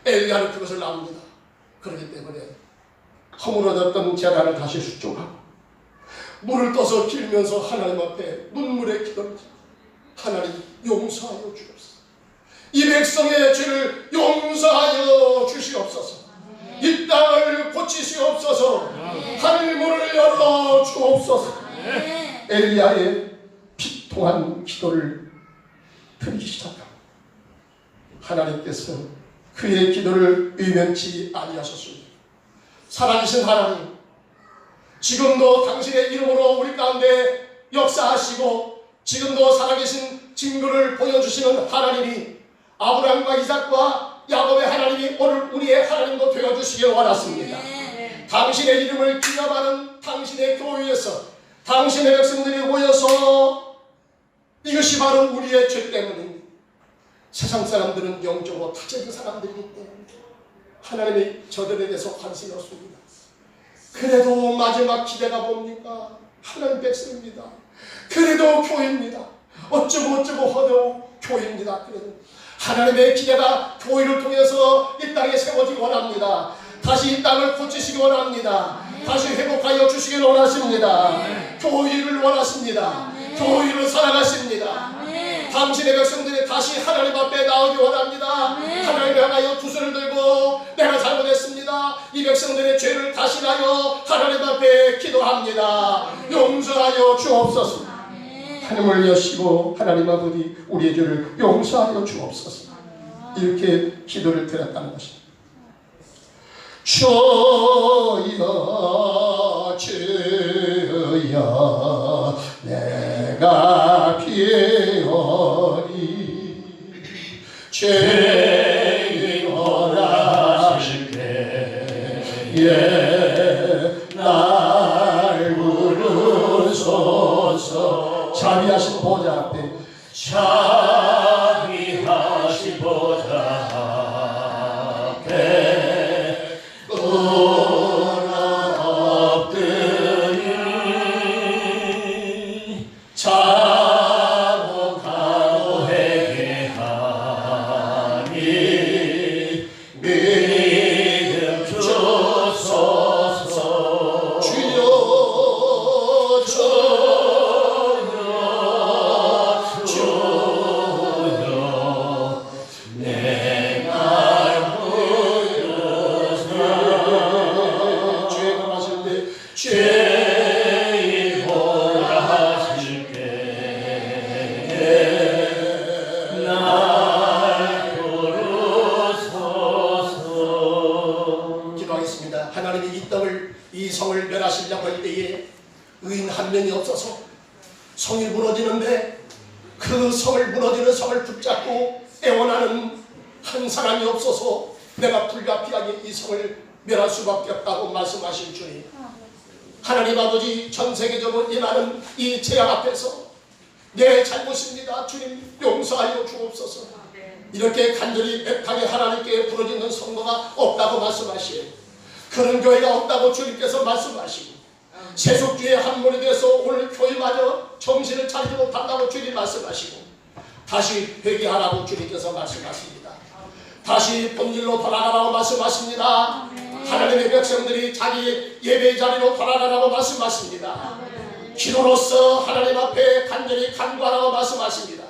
엘리야는 그것을 압니다. 그렇기 때문에 허물어졌던 제단을 다시 수정하고 물을 떠서 길면서 하나님 앞에 눈물의 기도를 드립니다. 하나님 용서하여 주옵소서. 이 백성의 죄를 용서하여 주시옵소서. 이 땅을 고치시옵소서. 하늘문을 열어 주옵소서. 엘리야의 비통한 기도를 드리기 시작합니다. 하나님께서 그의 기도를 의면치 아니하셨습니다. 살아계신 하나님, 지금도 당신의 이름으로 우리 가운데 역사하시고 지금도 살아계신 증거를 보여주시는 하나님이 아브라함과 이삭과 야곱의 하나님이 오늘 우리의 하나님도 되어주시길 원하십니다. 당신의 이름을 기념하는 당신의 교회에서 당신의 백성들이 모여서 이것이 바로 우리의 죄 때문입니다. 세상 사람들은 영적으로 타적인 사람들이기 때문에 하나님이 저들에 대해서 관심이 없습니다. 그래도 마지막 기대가 뭡니까? 하나님 백성입니다. 그래도 교회입니다. 어쩌고 허도 교회입니다. 그래도 하나님의 기대가 교회를 통해서 이 땅에 세워지기 원합니다. 다시 이 땅을 고치시기 원합니다. 다시 회복하여 주시길 원하십니다. 교회를 원하십니다. 교회를 사랑하십니다. 당신의 백성들이 다시 하나님 앞에 나오기 원합니다. 하나님을 향하여 두 손을 들고 내가 잘못했습니다. 이 백성들의 죄를 다시 하여 하나님 앞에 기도합니다. 용서하여 주옵소서. 하늘을 여시고 하나님 아버지 우리의 죄를 용서하여 주옵소서. 이렇게 기도를 드렸다는 것입니다. 주여 주여 내가 피오니 죄인오라 하실때 날 부르소서. 자비하신 보좌 앞에 자비하신 보좌 앞에 엎드리 자복하고 회개하니 믿음 주소서. 주여 죄의 보라 하실 때 날 부르소서. 기도하겠습니다. 하나님이 이 성을 멸하시려고 할 때에 의인 한 명이 없어서 성이 무너지는데 그 성을 무너지는 성을 붙잡고 애원하는 한 사람이 없어서 내가 불가피하게 이 성을 멸할 수밖에 없다고 말씀하신 주님, 하나님 아버지, 전 세계적으로 임하는 이 재앙 앞에서 내 잘못입니다, 주님 용서하여 주옵소서. 이렇게 간절히 애타게 하나님께 부르짖는 성도가 없다고 말씀하시고, 그런 교회가 없다고 주님께서 말씀하시고, 세속주의 한몰이 돼서 오늘 교회마저 정신을 차리지 못한다고 주님 말씀하시고, 다시 회개하라고 주님께서 말씀하십니다. 다시 본질로 돌아가라고 말씀하십니다. 하나님의 백성들이 자기 예배 자리로 돌아가라고 말씀하십니다. 기도로서 하나님 앞에 간절히 간구하라고 말씀하십니다.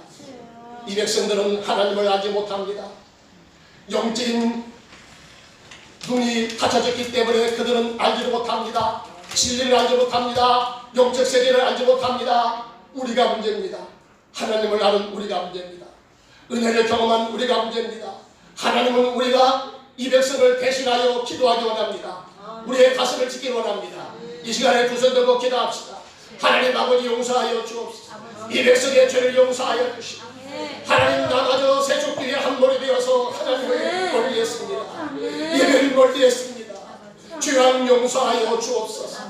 이 백성들은 하나님을 알지 못합니다. 영적인 눈이 닫혀졌기 때문에 그들은 알지 못합니다. 진리를 알지 못합니다. 영적 세계를 알지 못합니다. 우리가 문제입니다. 하나님을 아는 우리가 문제입니다. 은혜를 경험한 우리가 문제입니다. 하나님은 우리가 이 백성을 대신하여 기도하기 원합니다. 우리의 가슴을 지키기 원합니다. 이 시간에 두 손 들고 기도합시다. 하나님 아버지, 용서하여 주옵소서. 이 백성의 죄를 용서하여 주시고, 하나님 나마저 세속주의에 한몰이 되어서 하나님을 멀리했습니다. 예배를 멀리했습니다. 죄악 용서하여 주옵소서.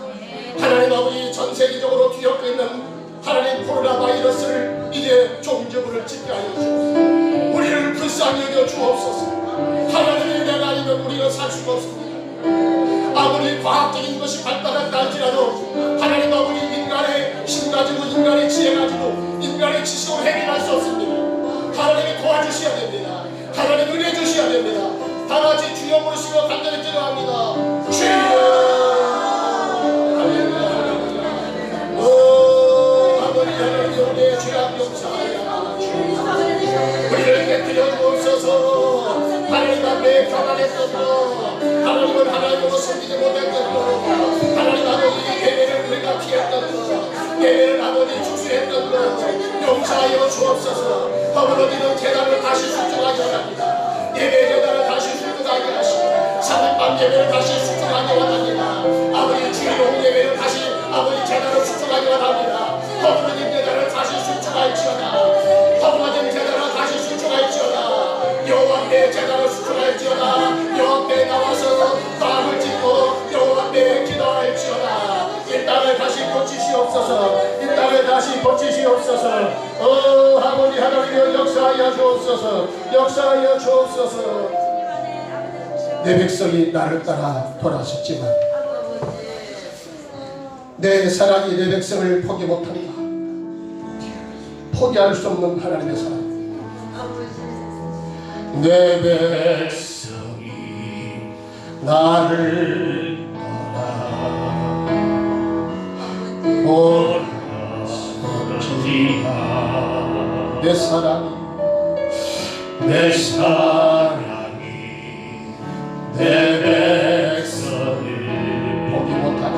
하나님 아버지, 전 세계적으로 뒤엎고 있는 하나님 코로나 바이러스를 이제 종적으로 집계하여 주옵소서. 우리를 불쌍히 여겨 주옵소서. 하나님의 은혜가 아니면 우리는 살 수가 없습니다. 아무리 과학적인 것이 발달했다 할지라도 하나님 아버지, 인간의 힘 가지고 인간의 지혜 가지고 인간의 지식으로 해결할 수 없습니다. 하나님이 도와주셔야 됩니다. 하나님 은혜 주셔야 됩니다. 다같이 주여 부르시고 간절히 기도합니다. 주여, 아버지 하나님, 우리의 죄악 용서하여 우리를 깨뜨려 주옵소서. 하나님 앞에 가난했던 것, 하나님을 하나님으로 섬기지 못했던 것, 하나님 아버지 예배를 우리가 피했던 것, 예배를 아버지 주수했던 것 용서하여 주옵소서. 허물어지는 재단을 다시 순종하게 원합니다. 예배 재단을 다시 순종하게 하시고, 삼일밤 예배를 다시 순종하게 원합니다. 아버지 주일오후 예배를 다시 아버지 재단을 순종하게 원합니다. 허물어진 재단을 다시 순종할지어다. 허물어진 재단을 다시 순종할지어다. 여호와 앞에 재단을 순종할지어다. 여호와 앞에 나와서 마음을 찢고 여호와 앞에 기도할지어다. 이 땅을 다시 고치시옵소서. 이 땅을 다시 고치시옵소서. 아버지 하나님여, 역사하여 주옵소서. 역사하여 주옵소서. 내 백성이 나를 따라 돌아섰지만 내 사랑이 내 백성을 포기 못합니다. 포기할 수 없는 하나님의 사랑. 내 백성이 나를 따라 돌아섰지만 내 사랑이 내 백성을 포기 못하니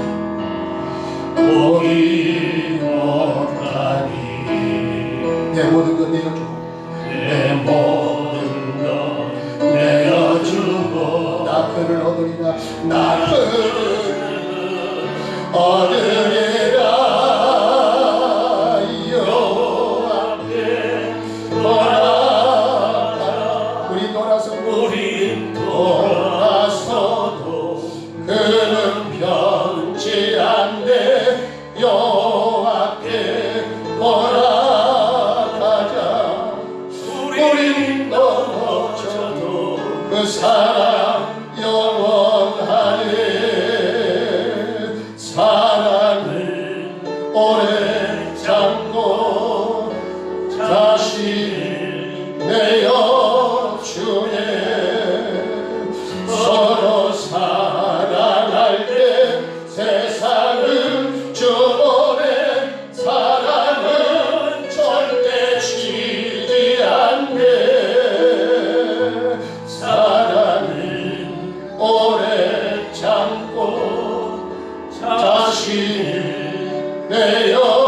내 모든 것 내어주고 내 모든 것 내어주고 나 그를 얻으리라. 나 그를 얻으리라. 여호와 앞에 돌아가라. 우리 돌아서도 그는 오래 참고 자신 내어 주네 서로 사랑할 때 세상은 주보내 사랑은 절대 지지 않네 사랑은 오래 참고 자신 내어